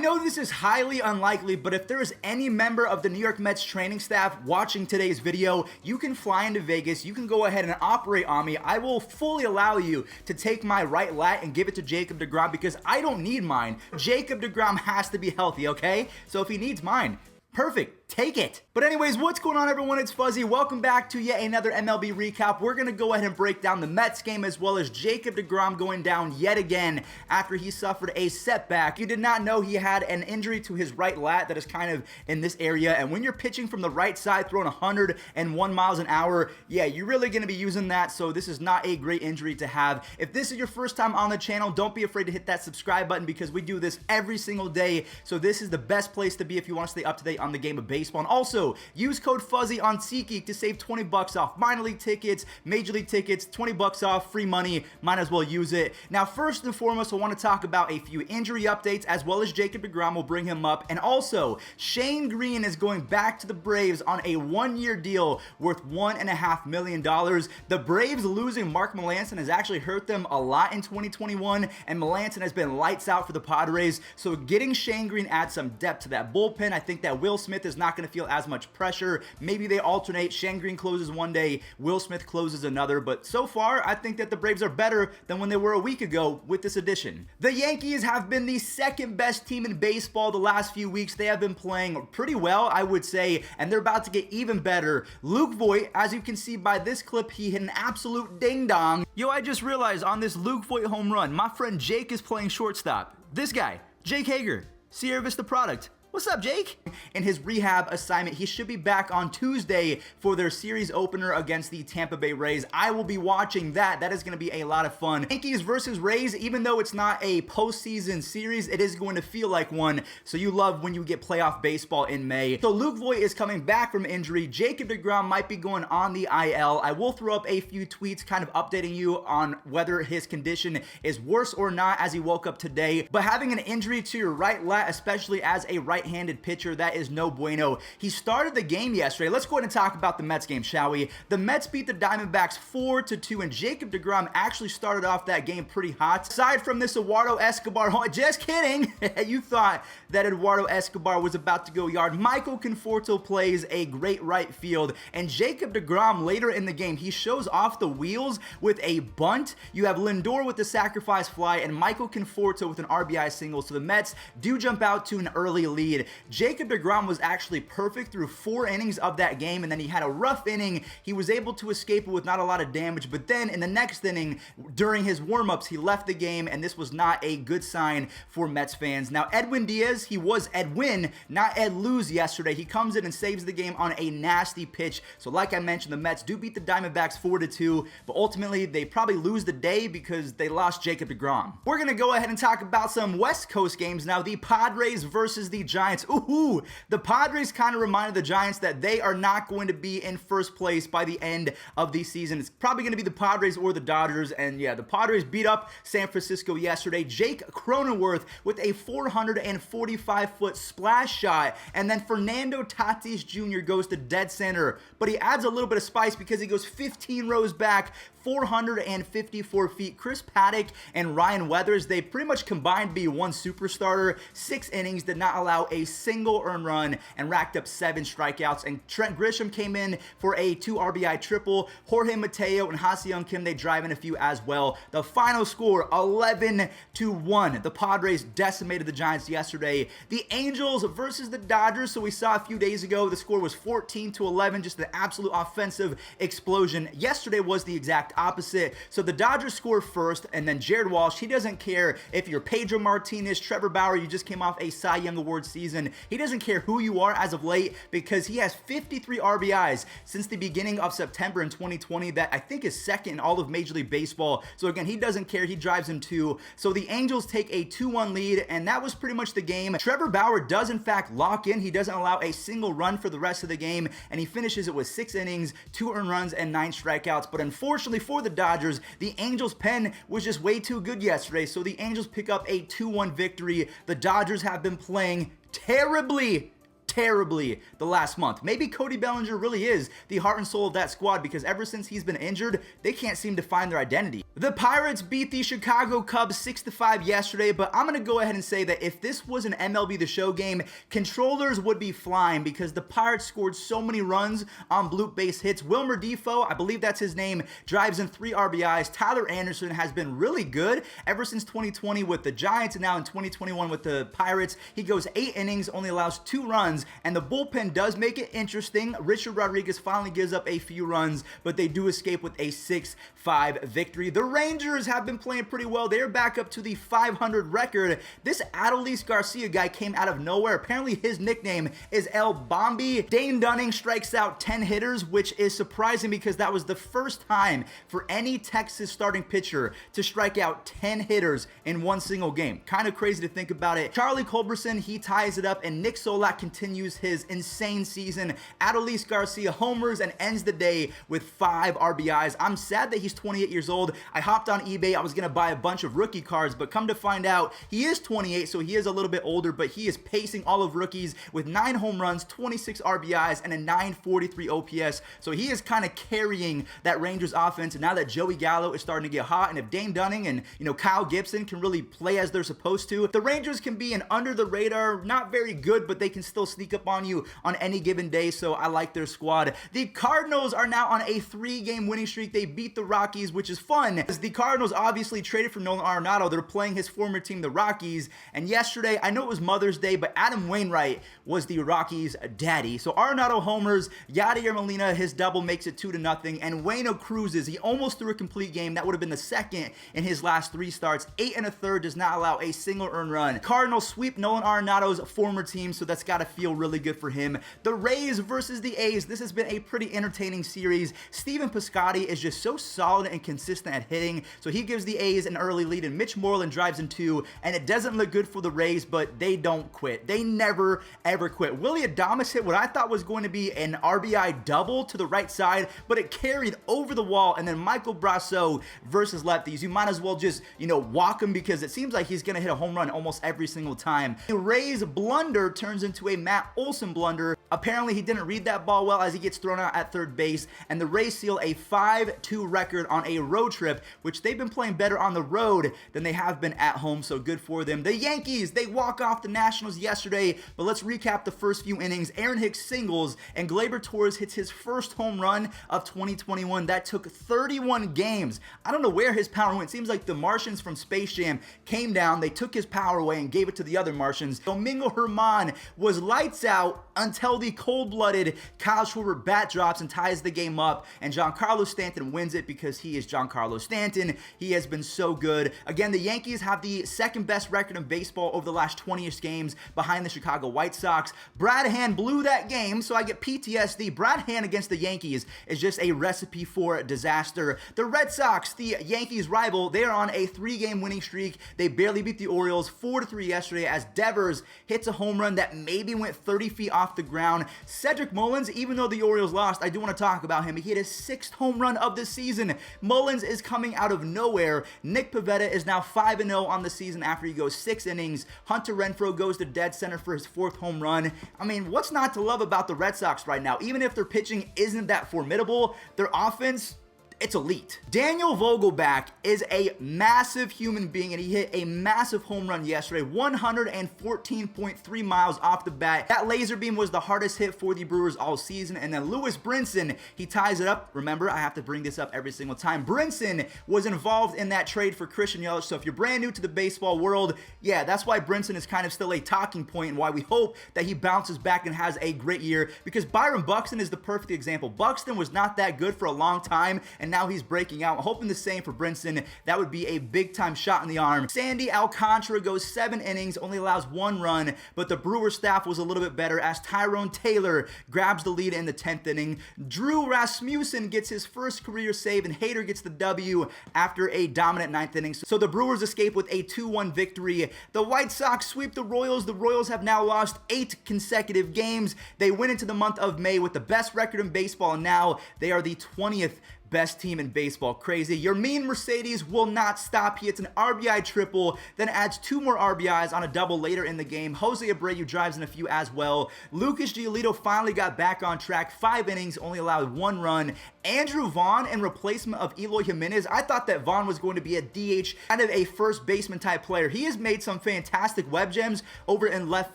know this is highly unlikely, but if there is any member of the New York Mets training staff watching today's video, you can fly into Vegas, you can go ahead and operate on me. I will fully allow you to take my right lat and give it to Jacob deGrom because I don't need mine. Jacob deGrom has to be healthy, okay? So if he needs mine, perfect. Take it. But anyways, what's going on, everyone? It's Fuzzy. Welcome back to yet another MLB recap. We're going to go ahead and break down the Mets game as well as Jacob deGrom going down yet again after he suffered a setback. You did not know he had an injury to his right lat that is kind of in this area. And when you're pitching from the right side, throwing 101 miles an hour, yeah, you're really going to be using that. So this is not a great injury to have. If this is your first time on the channel, don't be afraid to hit that subscribe button because we do this every single day. So this is the best place to be if you want to stay up to date on the game of baseball. And also, use code Fuzzy on SeatGeek to save 20 bucks off minor league tickets, major league tickets, 20 bucks off, free money. Might as well use it. Now, first and foremost, I want to talk about a few injury updates as well as Jacob deGrom. Will bring him up. And also, Shane Green is going back to the Braves on a one-year deal worth $1.5 million. The Braves losing Mark Melancon has actually hurt them a lot in 2021, and Melancon has been lights out for the Padres. So getting Shane Green adds some depth to that bullpen. I think that Will Smith is not going to feel as much pressure. Maybe they alternate. Shane Green closes one day, Will Smith closes another, but so far I think that the Braves are better than when they were a week ago with this addition. The Yankees have been the second best team in baseball the last few weeks. They have been playing pretty well, I would say, and they're about to get even better. Luke Voit, as you can see by this clip, he hit an absolute ding-dong. Yo, I just realized on this Luke Voit home run, my friend Jake is playing shortstop. This guy, Jake Hager, Sierra Vista product. What's up, Jake? In his rehab assignment, he should be back on Tuesday for their series opener against the Tampa Bay Rays. I will be watching that. That is going to be a lot of fun. Yankees versus Rays, even though it's not a postseason series, it is going to feel like one. So you love when you get playoff baseball in May. So Luke Voit is coming back from injury. Jacob deGrom might be going on the IL. I will throw up a few tweets kind of updating you on whether his condition is worse or not as he woke up today. But having an injury to your right lat, especially as a right-handed pitcher, that is no bueno. He started the game yesterday. Let's go ahead and talk about the Mets game, shall we? The Mets beat the Diamondbacks 4-2, and Jacob deGrom actually started off that game pretty hot. Aside from this Eduardo Escobar, just kidding. You thought that Eduardo Escobar was about to go yard. Michael Conforto plays a great right field, and Jacob deGrom later in the game, he shows off the wheels with a bunt. You have Lindor with the sacrifice fly, and Michael Conforto with an RBI single, so the Mets do jump out to an early lead. Jacob deGrom was actually perfect through 4 innings of that game, and then he had a rough inning. He was able to escape it with not a lot of damage, but then in the next inning, during his warm-ups, he left the game, and this was not a good sign for Mets fans. Now, Edwin Diaz, he was Edwin, not Ed Lose yesterday. He comes in and saves the game on a nasty pitch. So like I mentioned, the Mets do beat the Diamondbacks 4-2, but ultimately, they probably lose the day because they lost Jacob deGrom. We're going to go ahead and talk about some West Coast games now. The Padres versus the Giants. Ooh, the Padres kind of reminded the Giants that they are not going to be in first place by the end of the season. It's probably going to be the Padres or the Dodgers, and yeah, the Padres beat up San Francisco yesterday. Jake Cronenworth with a 445-foot splash shot, and then Fernando Tatis Jr. goes to dead center, but he adds a little bit of spice because he goes 15 rows back, 454 feet. Chris Paddock and Ryan Weathers, they pretty much combined to be one superstarter. 6 innings, did not allow a single earned run, and racked up 7 strikeouts. And Trent Grisham came in for a 2 RBI triple. Jorge Mateo and Ha-Seong Kim, they drive in a few as well. The final score, 11-1. The Padres decimated the Giants yesterday. The Angels versus the Dodgers. So we saw a few days ago, the score was 14-11, just an absolute offensive explosion. Yesterday was the exact opposite. So the Dodgers score first, and then Jared Walsh, he doesn't care if you're Pedro Martinez, Trevor Bauer, you just came off a Cy Young Award season. He doesn't care who you are as of late because he has 53 RBIs since the beginning of September in 2020. That I think is second in all of Major League Baseball. So again, he doesn't care. He drives in 2. So the Angels take a 2-1 lead, and that was pretty much the game. Trevor Bauer does in fact lock in. He doesn't allow a single run for the rest of the game, and he finishes it with 6 innings, 2 earned runs, and 9 strikeouts. But unfortunately for the Dodgers, the Angels' pen was just way too good yesterday, so the Angels pick up a 2-1 victory. The Dodgers have been playing terribly terribly the last month. Maybe Cody Bellinger really is the heart and soul of that squad, because ever since he's been injured, they can't seem to find their identity. The Pirates beat the Chicago Cubs 6-5 yesterday, but I'm going to go ahead and say that if this was an MLB The Show game, controllers would be flying, because the Pirates scored so many runs on bloop base hits. Wilmer Defoe, I believe that's his name, drives in 3 RBIs. Tyler Anderson has been really good ever since 2020 with the Giants, and now in 2021 with the Pirates. He goes 8 innings, only allows 2 runs, and the bullpen does make it interesting. Richard Rodriguez finally gives up a few runs, but they do escape with a 6-5 victory. The Rangers have been playing pretty well. They're back up to the 500 record. This Adolis Garcia guy came out of nowhere. Apparently his nickname is El Bombi. Dane Dunning strikes out 10 hitters, which is surprising because that was the first time for any Texas starting pitcher to strike out 10 hitters in one single game. Kind of crazy to think about it. Charlie Culberson, he ties it up, and Nick Solak continues his insane season. Adolis Garcia homers and ends the day with 5 RBIs. I'm sad that he's 28 years old. I hopped on eBay. I was going to buy a bunch of rookie cards, but come to find out, he is 28, so he is a little bit older, but he is pacing all of rookies with 9 home runs, 26 RBIs, and a 943 OPS. So he is kind of carrying that Rangers offense. And now that Joey Gallo is starting to get hot, and if Dane Dunning and, Kyle Gibson can really play as they're supposed to, the Rangers can be an under the radar, not very good, but they can still sneak up on you on any given day. So I like their squad. The Cardinals are now on a 3-game winning streak. They beat the Rockies, which is fun, as the Cardinals obviously traded for Nolan Arenado. They're playing his former team, the Rockies. And yesterday, I know it was Mother's Day, but Adam Wainwright was the Rockies' daddy. So Arenado homers, Yadier Molina, his double makes it 2-0, and Waino cruises. He almost threw a complete game. That would have been the second in his last 3 starts. 8 1/3 does not allow a single earned run. Cardinals sweep Nolan Arenado's former team, so that's got to feel really good for him. The Rays versus the A's. This has been a pretty entertaining series. Steven Piscotty is just so solid and consistent at hitting, so he gives the A's an early lead, and Mitch Moreland drives in 2, and it doesn't look good for the Rays, but they don't quit. They never, ever quit. Willie Adames hit what I thought was going to be an RBI double to the right side, but it carried over the wall, and then Michael Brasso versus lefties. You might as well just, walk him, because it seems like he's going to hit a home run almost every single time. The Rays blunder turns into a Matt Olson blunder. Apparently he didn't read that ball well, as he gets thrown out at third base, and the Rays seal a 5-2 record on a road trip, which they've been playing better on the road than they have been at home, so good for them. The Yankees, they walk off the Nationals yesterday, but let's recap the first few innings. Aaron Hicks singles, and Gleyber Torres hits his first home run of 2021. That took 31 games. I don't know where his power went. It seems like the Martians from Space Jam came down, they took his power away and gave it to the other Martians. Domingo Germán was lights out until the cold-blooded Kyle Schwarber bat drops and ties the game up, and Giancarlo Stanton wins it because he is Giancarlo Stanton. He has been so good. Again, the Yankees have the second best record in baseball over the last 20-ish games, behind the Chicago White Sox. Brad Hand blew that game, so I get PTSD. Brad Hand against the Yankees is just a recipe for disaster. The Red Sox, the Yankees' rival, they are on a 3-game winning streak. They barely beat the Orioles 4-3 yesterday, as Devers hits a home run that maybe went 30 feet off the ground. Cedric Mullins, even though the Orioles lost, I do want to talk about him. He hit his 6th home run of the season. Mullins is coming out of nowhere. Nick Pivetta is now 5-0 on the season after he goes 6 innings. Hunter Renfroe goes to dead center for his 4th home run. I mean, what's not to love about the Red Sox right now? Even if their pitching isn't that formidable, their offense, it's elite. Daniel Vogelbach is a massive human being, and he hit a massive home run yesterday, 114.3 miles off the bat. That laser beam was the hardest hit for the Brewers all season. And then Lewis Brinson, he ties it up. Remember, I have to bring this up every single time. Brinson was involved in that trade for Christian Yelich. So if you're brand new to the baseball world, yeah, that's why Brinson is kind of still a talking point, and why we hope that he bounces back and has a great year, because Byron Buxton is the perfect example. Buxton was not that good for a long time, and now he's breaking out. I'm hoping the same for Brinson. That would be a big-time shot in the arm. Sandy Alcantara goes 7 innings, only allows 1 run, but the Brewer staff was a little bit better, as Tyrone Taylor grabs the lead in the 10th inning. Drew Rasmussen gets his first career save, and Hader gets the W after a dominant 9th inning. So the Brewers escape with a 2-1 victory. The White Sox sweep the Royals. The Royals have now lost 8 consecutive games. They went into the month of May with the best record in baseball, and now they are the 20th best team in baseball. Crazy. Your mean Mercedes will not stop. He hits an RBI triple, then adds 2 more RBIs on a double later in the game. Jose Abreu drives in a few as well. Lucas Giolito finally got back on track. 5 innings, only allowed 1 run. Andrew Vaughn in replacement of Eloy Jimenez. I thought that Vaughn was going to be a DH, kind of a first baseman type player. He has made some fantastic web gems over in left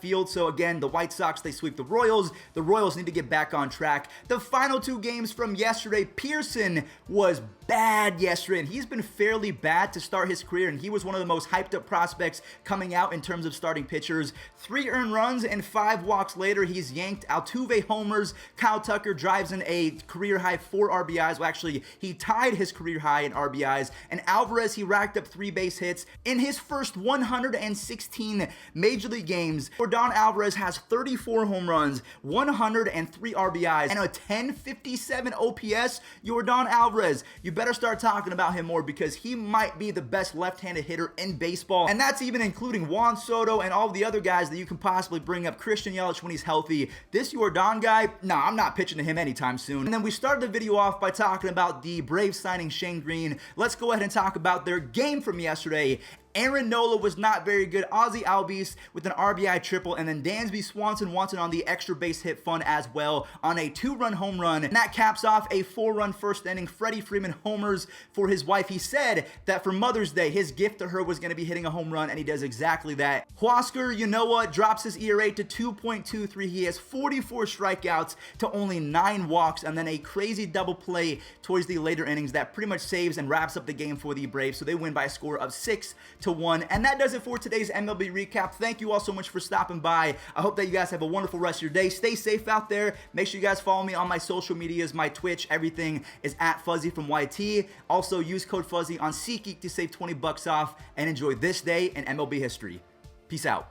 field. So again, the White Sox, they sweep the Royals. The Royals need to get back on track. The final 2 games from yesterday, Pearson was bad yesterday, and he's been fairly bad to start his career, and he was one of the most hyped up prospects coming out in terms of starting pitchers. 3 earned runs and 5 walks later, he's yanked. Altuve homers. Kyle Tucker drives in a career high 4 RBIs. Well, actually, he tied his career high in RBIs. And Alvarez, he racked up 3 base hits in his first 116 Major League games. Yordan Alvarez has 34 home runs, 103 RBIs, and a 1057 OPS. Yordan Alvarez, you better start talking about him more, because he might be the best left-handed hitter in baseball, and that's even including Juan Soto and all the other guys that you can possibly bring up. Christian Yelich when he's healthy. This Yordan guy, nah, I'm not pitching to him anytime soon. And then we started the video off by talking about the Braves signing Shane Green. Let's go ahead and talk about their game from yesterday. Aaron Nola was not very good. Ozzie Albies with an RBI triple, and then Dansby Swanson on the extra base hit fun as well on a 2-run home run. And that caps off a 4-run first inning. Freddie Freeman homers for his wife. He said that for Mother's Day, his gift to her was going to be hitting a home run, and he does exactly that. Huascar Ynoa drops his ERA to 2.23. He has 44 strikeouts to only 9 walks, and then a crazy double play towards the later innings that pretty much saves and wraps up the game for the Braves. So they win by a score of 6-1. And that does it for today's MLB recap. Thank you all so much for stopping by. I hope that you guys have a wonderful rest of your day. Stay safe out there. Make sure you guys follow me on my social medias, my Twitch. Everything is at Fuzzy from YT. Also, use code Fuzzy on SeatGeek to save 20 bucks off, and enjoy this day in MLB history. Peace out.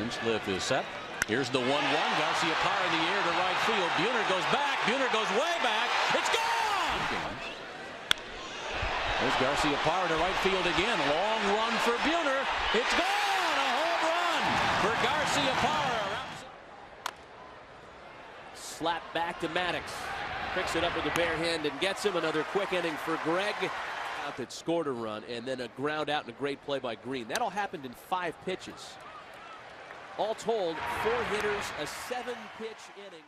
Inchliff is set. Here's the 1-1. Garcia Parra in the air to right field. Buhner goes back. Buhner goes way back. It's gone! There's Garcia Parra to right field again. Long run for Buhner. It's gone! A home run for Garcia Parra. Slap back to Maddox. Picks it up with the bare hand and gets him. Another quick inning for Greg. Out that scored a run, and then a ground out and a great play by Green. That all happened in 5 pitches. All told, 4 hitters, a 7-pitch inning.